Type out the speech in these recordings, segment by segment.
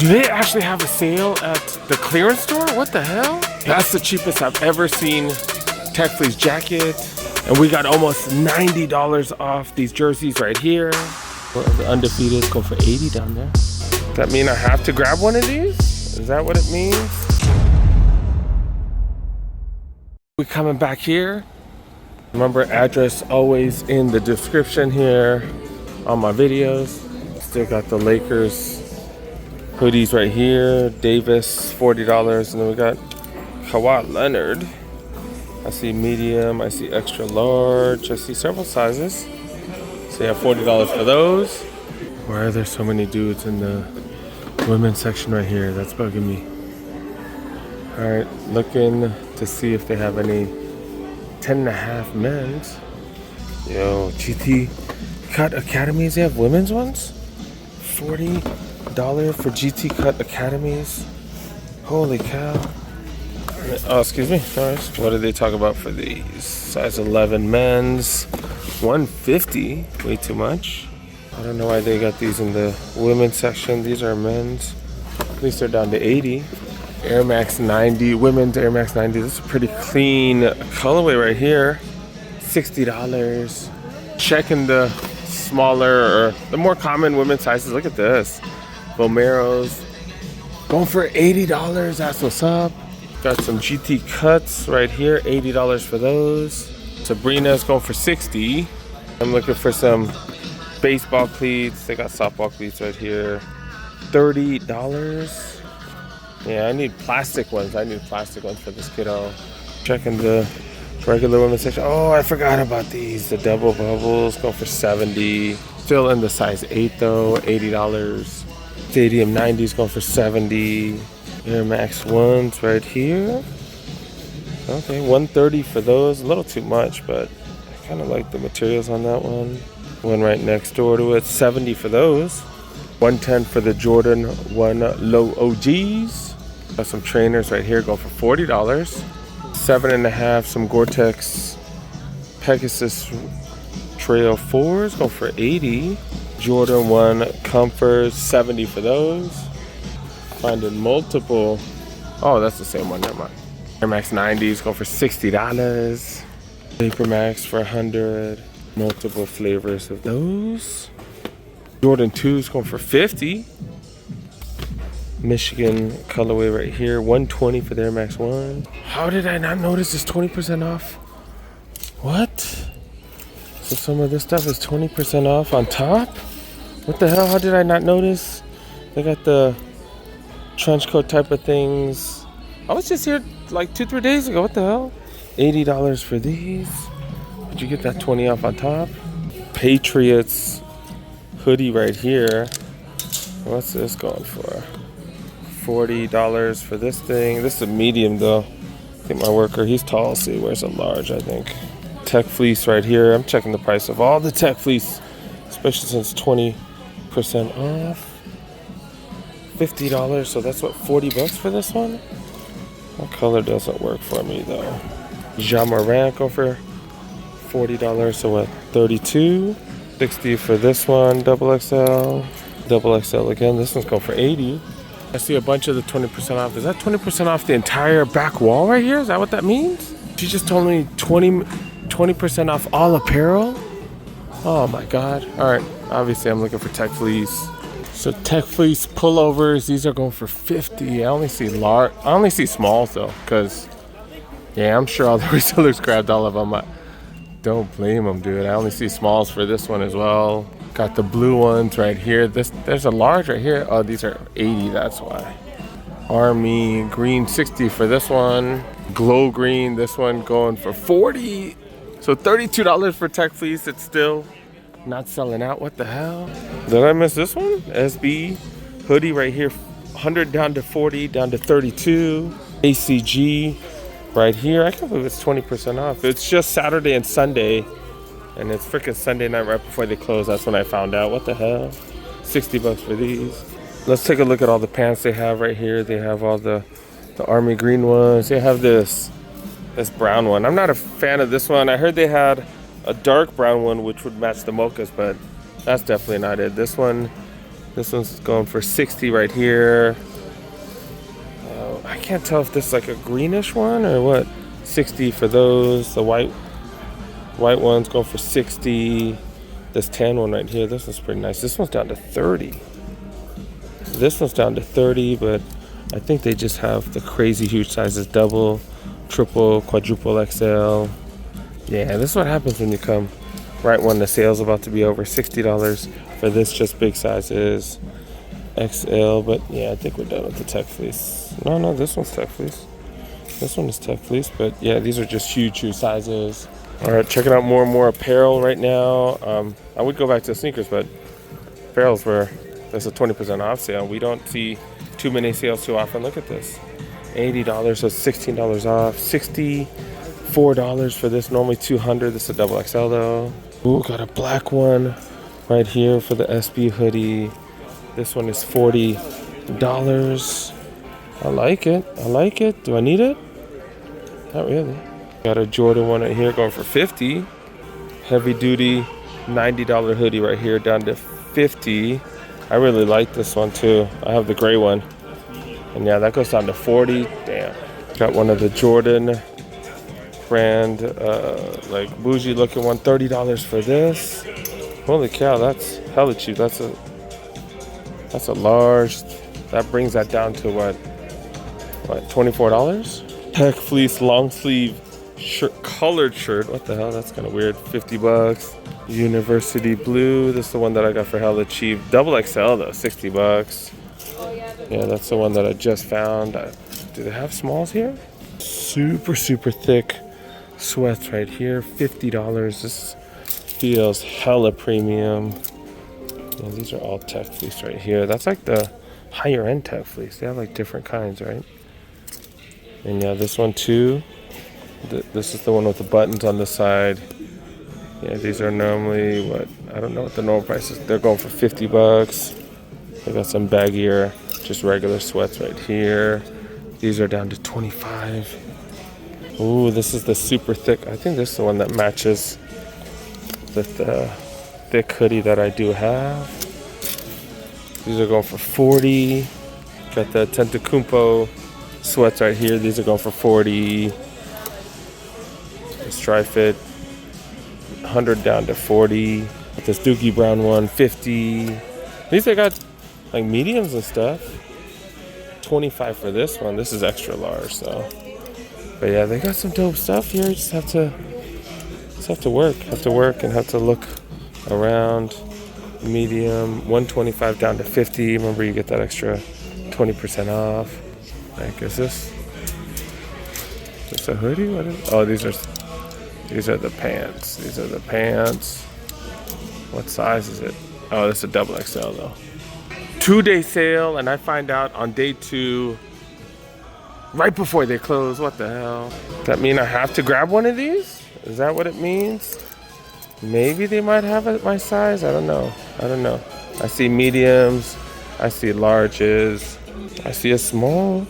Do they actually have a sale at the clearance store? What the hell? That's the cheapest I've ever seen Tech Fleece jacket. And we got almost $90 off these jerseys right here. Well, the undefeated go for 80 down there. Does that mean I have to grab one of these? Is that what it means? We're coming back here. Remember, address always in the description here on my videos. Still got the Lakers hoodies right here. Davis, $40. And then we got Kawhi Leonard. I see medium, I see extra large, I see several sizes. So you have $40 for those. Why are there so many dudes in the women's section right here? That's bugging me. All right, looking to see if they have any 10.5 men's. Yo, GT Cut Academies, they have women's ones? $40 for GT Cut Academies. Holy cow. Oh, excuse me. All right. What do they talk about for these? Size 11 men's, $150. Way too much. I don't know why they got these in the women's section. These are men's. At least they're down to 80. Air Max 90, women's Air Max 90. This is a pretty clean colorway right here. $60. Checking the smaller or the more common women's sizes. Look at this. Vomeros going for $80. That's what's up. Got some GT cuts right here. $80 for those. Sabrina's going for $60. I'm looking for some baseball cleats. They got softball cleats right here. $30. Yeah, I need plastic ones. I need plastic ones for this kiddo. Checking the regular women's section. Oh, I forgot about these. The double bubbles going for $70. Still in the size 8 though, $80. Stadium 90s going for $70. Air Max 1s right here. Okay, $130 for those. A little too much, but I kind of like the materials on that one. One right next door to it, $70 for those. $110 for the Jordan 1 Low OGs. Got some trainers right here going for $40. 7.5, some Gore-Tex Pegasus Trail 4s going for $80. Jordan 1 Comforts, $70 for those. Finding multiple. Oh, that's the same one. Never mind. Air Max 90s going for $60. Vapor Max for $100. Multiple flavors of those. Jordan 2s going for $50. Michigan colorway right here, $120 for the Air Max 1. How did I not notice this 20% off? What? So some of this stuff is 20% off on top? What the hell? How did I not notice? They got the trench coat type of things. I was just here like 2-3 days ago. What the hell? $80 for these. Did you get that 20 off on top? Patriots hoodie right here. What's this going for? $40 for this thing. This is a medium though. I think my worker, he's tall, so he wears a large, I think. Tech Fleece right here. I'm checking the price of all the Tech Fleece, especially since 20% off. $50, so that's what, $40 for this one? That color doesn't work for me though. Jean Morant go for $40, so what, $32? $60 for this one, double XL. Double XL again, this one's going for $80. I see a bunch of the 20% off. Is that 20% off the entire back wall right here? Is that what that means? She just told me 20% off all apparel? Oh my God. All right, obviously I'm looking for Tech Fleece. So Tech Fleece pullovers, these are going for $50. I only see large, I only see smalls though, because yeah, I'm sure all the resellers grabbed all of them. I don't blame them, dude. I only see smalls for this one as well. Got the blue ones right here. There's a large right here. Oh, these are $80, that's why. Army green, $60 for this one. Glow green, this one going for $40. So $32 for Tech Fleece. It's still not selling out. What the hell? Did I miss this one? SB hoodie right here. 100 down to 40, down to 32. ACG right here. I can't believe it's 20% off. It's just Saturday and Sunday. And it's freaking Sunday night right before they close. That's when I found out. What the hell? $60 for these. Let's take a look at all the pants they have right here. They have all the army green ones. They have this brown one. I'm not a fan of this one. I heard they had a dark brown one which would match the mochas, but that's definitely not it. This one This one's going for 60 right here. I can't tell if this is like a greenish one or what. 60 for those. The white one's going for 60. This tan one right here, this one's pretty nice. This one's down to 30. This one's down to 30, but I think they just have the crazy huge sizes: double, triple, quadruple XL. Yeah, this is what happens when you come right when the sale's about to be over. $60 for this, just big sizes. XL, but yeah, I think we're done with the tech fleece. No, this one's tech fleece. This one is tech fleece, but yeah, these are just huge sizes. All right, checking out more and more apparel right now. I would go back to sneakers, but apparel's where there's a 20% off sale. We don't see too many sales too often. Look at this, $80, so $16 off. $64 for this, normally $200. This is a double XL though. Ooh, got a black one right here for the SB hoodie. This one is $40. I like it. I like it. Do I need it? Not really. Got a Jordan one right here going for 50. Heavy duty $90 hoodie right here down to 50. I really like this one too. I have the gray one. And yeah, that goes down to 40. Damn. Got one of the Jordan brand, like bougie looking one. $30 for this. Holy cow, that's hella cheap. That's a large. That brings that down to what, $24? Tech fleece long sleeve shirt, colored shirt. What the hell? That's kind of weird. $50. University blue. This is the one that I got for hella cheap. Double XL though, $60. Yeah, that's the one that I just found. Do they have smalls here? Super thick sweats right here. $50. This feels hella premium. Yeah, these are all tech fleece right here. That's like the higher end tech fleece. They have like different kinds, right? And yeah, this one too. This is the one with the buttons on the side. Yeah, these are normally what? I don't know what the normal price is. They're going for $50. They got some baggier, just regular sweats right here. These are down to $25. Ooh, this is the super thick. I think this is the one that matches with the thick hoodie that I do have. These are going for $40. Got the Tentacumpo sweats right here. These are going for $40. This Tri-Fit, $100 down to $40. This Dookie Brown one, $50. At least they got like mediums and stuff. $25 for this one. This is extra large, so. But yeah, they got some dope stuff here. You just have to work and have to look around. Medium, $125 down to $50. Remember, you get that extra 20% off. Like, is this a hoodie? What is? Oh, these are the pants. These are the pants. What size is it? Oh, this is a double XL though. 2-day sale, and I find out on day 2, right before they close. What the hell? Does that mean I have to grab one of these? Is that what it means? Maybe they might have it my size. I don't know. I see mediums. I see larges. I see a small.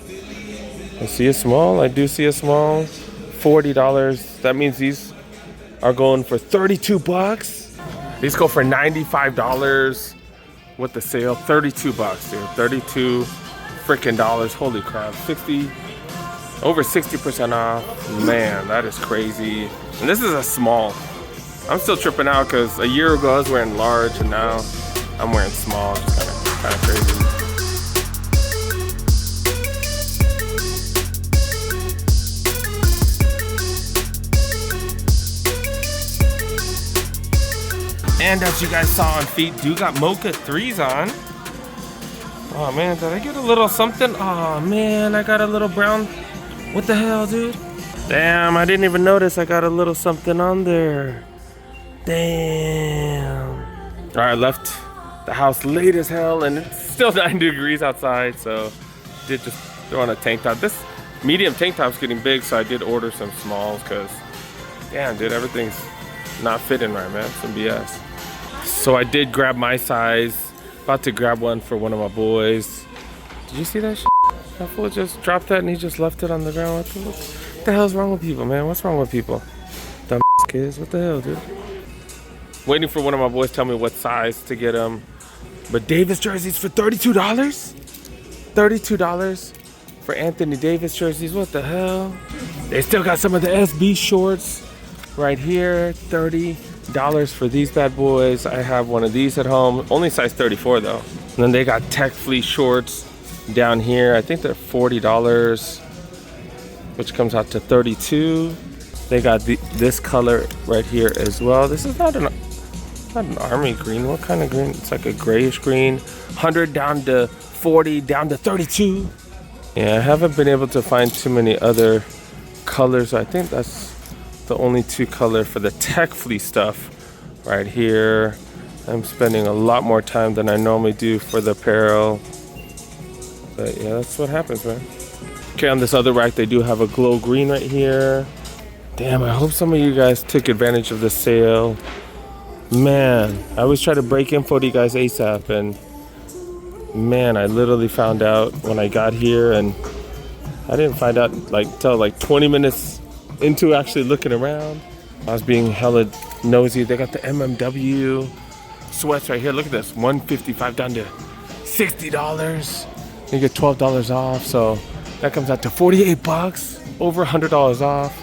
I do see a small. $40. That means these are going for $32. These go for $95 with the sale. $32, dude. 32 freaking dollars. Holy crap. Over 60% off. Man, that is crazy. And this is a small. I'm still tripping out because a year ago I was wearing large and now I'm wearing small. It's kind of crazy. And as you guys saw on feet, do got Mocha 3s on. Oh man, did I get a little something? Oh man, I got a little brown. What the hell, dude? Damn, I didn't even notice I got a little something on there. Damn. All right, left the house late as hell and it's still 90 degrees outside, so did just throw on a tank top. This medium tank top's getting big, so I did order some smalls because damn, dude, everything's not fitting right, man. Some BS. So I did grab my size. About to grab one for one of my boys. Did you see that shit? That fool just dropped that and he just left it on the ground. What the hell's wrong with people, man? What's wrong with people? Dumb kids, what the hell, dude? Waiting for one of my boys to tell me what size to get him. But Davis jerseys for $32? $32 for Anthony Davis jerseys. What the hell? They still got some of the SB shorts right here. $30 for these bad boys. I have one of these at home. Only size 34 though. And then they got tech fleece shorts down here. I think they're $40, which comes out to $32. They got this color right here as well. This is not an army green. What kind of green? It's like a grayish green. 100 down to 40, down to 32. Yeah, I haven't been able to find too many other colors. I think that's the only two color for the tech fleece stuff right here. I'm spending a lot more time than I normally do for the apparel. But yeah, that's what happens, man. Okay, on this other rack, they do have a glow green right here. Damn, I hope some of you guys took advantage of the sale. Man, I always try to break info to you guys ASAP, and man, I literally found out when I got here, and I didn't find out till 20 minutes into actually looking around. I was being hella nosy. They got the MMW sweats right here. Look at this, $155 down to $60. You get $12 off, so that comes out to $48, over $100 off.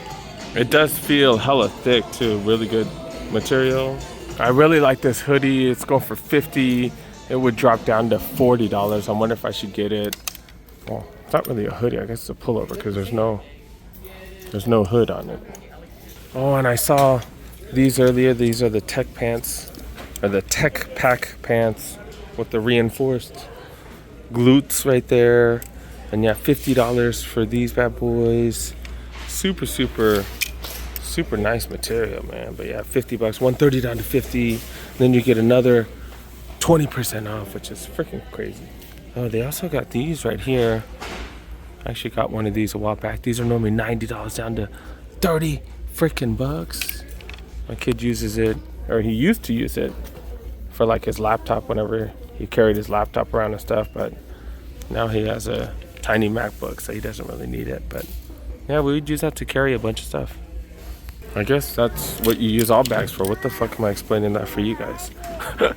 It does feel hella thick too, really good material. I really like this hoodie. It's going for $50. It would drop down to $40. I wonder if I should get it. Well, it's not really a hoodie. I guess it's a pullover because there's no hood on it. Oh, and I saw these earlier. These are the tech pants, or the tech pack pants with the reinforced glutes right there. And yeah, $50 for these bad boys. Super nice material, man. But yeah, $50, $130 down to $50. Then you get another 20% off, which is freaking crazy. Oh, they also got these right here. I actually got one of these a while back. These are normally $90 down to 30 freaking bucks. My kid uses it, or he used to use it for like his laptop whenever he carried his laptop around and stuff, but now he has a tiny MacBook, so he doesn't really need it. But yeah, we would use that to carry a bunch of stuff. I guess that's what you use all bags for. What the fuck am I explaining that for you guys? All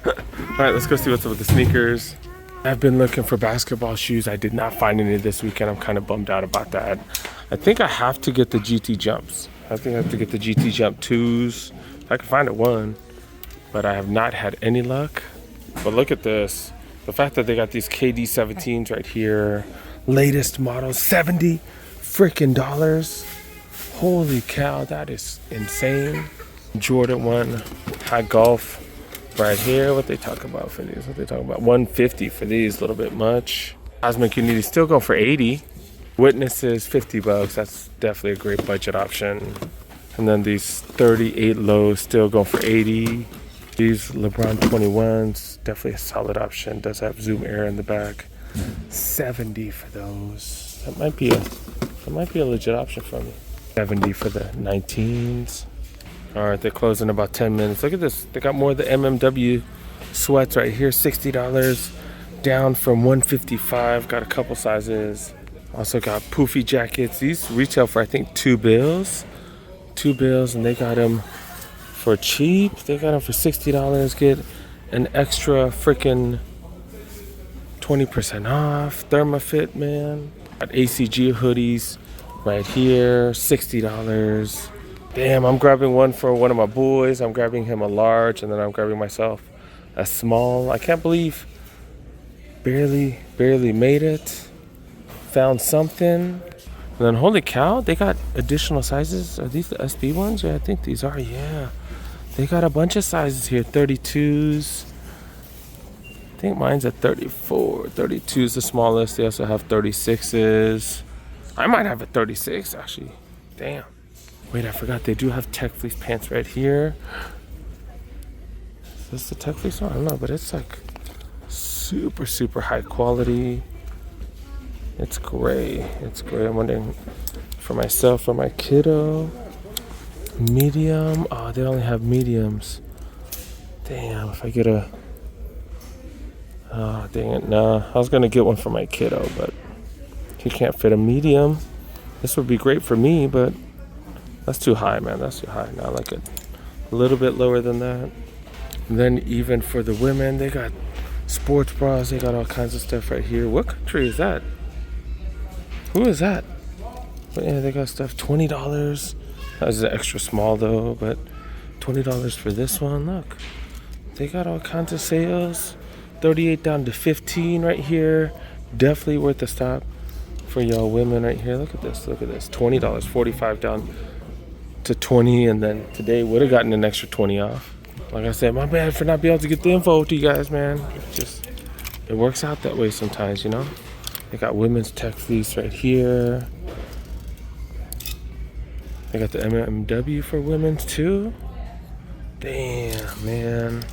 right, let's go see what's up with the sneakers. I've been looking for basketball shoes. I did not find any this weekend. I'm kind of bummed out about that. I think I have to get the GT Jumps. I think I have to get the GT Jump 2s. I can find a 1, but I have not had any luck. But look at this. The fact that they got these KD 17s right here. Latest model, $70 freaking dollars. Holy cow, that is insane. Jordan 1 high golf right here. What they talk about for these? What they talking about? $150 for these, a little bit much. Cosmic Unity still going for $80. Witnesses $50. That's definitely a great budget option. And then these 38 lows still going for $80. These LeBron 21s, definitely a solid option. Does have Zoom Air in the back. $70 for those. That might be a legit option for me. $70 for the 19s. All right, they're closing in about 10 minutes. Look at this. They got more of the MMW sweats right here. $60 down from $155. Got a couple sizes. Also got poofy jackets. These retail for I think $2. $2, and they got them for cheap. They got them for $60. Get an extra freaking 20% off. Thermofit, man. Got ACG hoodies right here, $60. Damn, I'm grabbing one for one of my boys. I'm grabbing him a large, and then I'm grabbing myself a small. I can't believe barely made it. Found something. And then holy cow, they got additional sizes. Are these the SB ones? Yeah, I think these are, yeah. They got a bunch of sizes here, 32s. I think mine's a 34. 32 is the smallest. They also have 36s. I might have a 36 actually. Damn. Wait, I forgot they do have tech fleece pants right here. Is this the tech fleece one? I don't know, but it's like super high quality. It's gray. It's gray. I'm wondering for myself or my kiddo. Medium. Oh, they only have mediums. Damn, if I get a... Oh, dang it. Nah, I was going to get one for my kiddo, but he can't fit a medium. This would be great for me, but that's too high, man. That's too high. Now I like it a little bit lower than that. And then even for the women, they got Sports bras, they got all kinds of stuff right here. What country is that? Who is that? But yeah, they got stuff, $20. That's an extra small though, but $20 for this one. Look, they got all kinds of sales. 38 down to 15 right here. Definitely worth a stop for y'all women right here. Look at this, look at this. $20, 45 down to 20, and then today would have gotten an extra 20 off. Like I said, my bad for not being able to get the info to you guys, man. Just, it works out that way sometimes, you know? They got women's tech fleece right here. They got the MMW for women's too. Damn, man.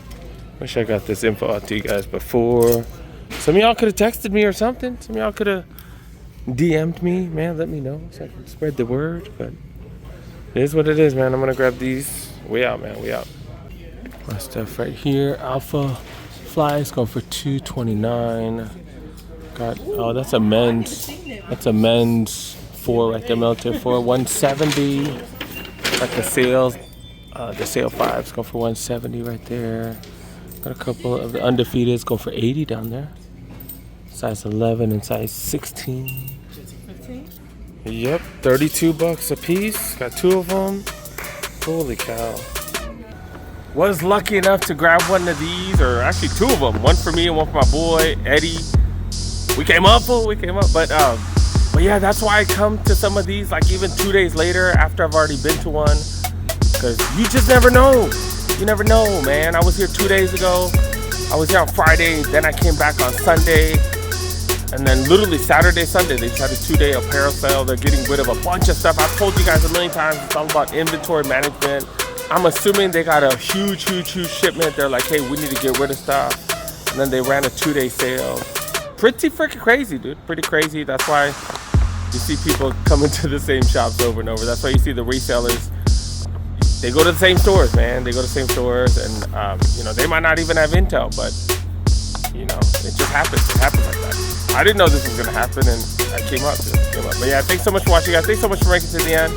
Wish I got this info out to you guys before. Some of y'all could have texted me or something. Some of y'all could have DM'd me, man. Let me know so I can spread the word. But it is what it is, man. I'm gonna grab these. We out, man. We out. My stuff right here. Alpha Flies going for $229. Got, oh, that's a men's. That's a men's 4 right there, military 4, $170. Got the sales. The sale 5s go for $170 right there. Got a couple of the undefeateds go for $80 down there. Size 11 and size 16. Yep, $32 a piece. Got 2 of them. Holy cow. Was lucky enough to grab one of these, or actually 2 of them. One for me and one for my boy, Eddie. We came up, fool. We came up. But yeah, that's why I come to some of these, like even 2 days later after I've already been to one. Because you just never know. You never know, man. I was here 2 days ago. I was here on Friday. Then I came back on Sunday. And then literally Saturday, Sunday, they had a 2-day apparel sale. They're getting rid of a bunch of stuff. I've told you guys a million times, it's all about inventory management. I'm assuming they got a huge shipment. They're like, hey, we need to get rid of stuff. And then they ran a 2-day sale. Pretty freaking crazy, dude. Pretty crazy. That's why you see people coming to the same shops over and over. That's why you see the resellers. They go to the same stores, man. They go to the same stores, and you know, they might not even have intel, but you know, it just happens. It happens like that. I didn't know this was gonna happen, and I came up. But yeah, thanks so much for watching, guys. Thanks so much for making it to the end.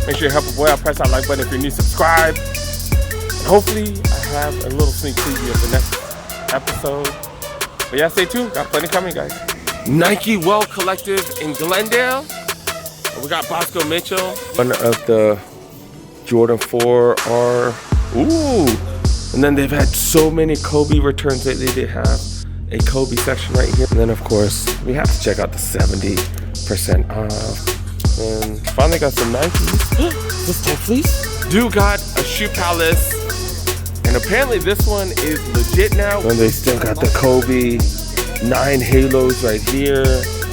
Make sure you help a boy out. Press that like button if you're new. Subscribe. And hopefully, I have a little sneak preview of the next episode. But yeah, stay tuned. Got plenty coming, guys. Nike Well Collective in Glendale. We got Bosco Mitchell. One of the Jordan 4R. Ooh. And then they've had so many Kobe returns lately. They have a Kobe section right here. And then of course, we have to check out the 70% off. And finally got some Nikes. This tech fleece? Dude got a Shoe Palace. And apparently this one is legit now. And they still got the Kobe 9 halos right here.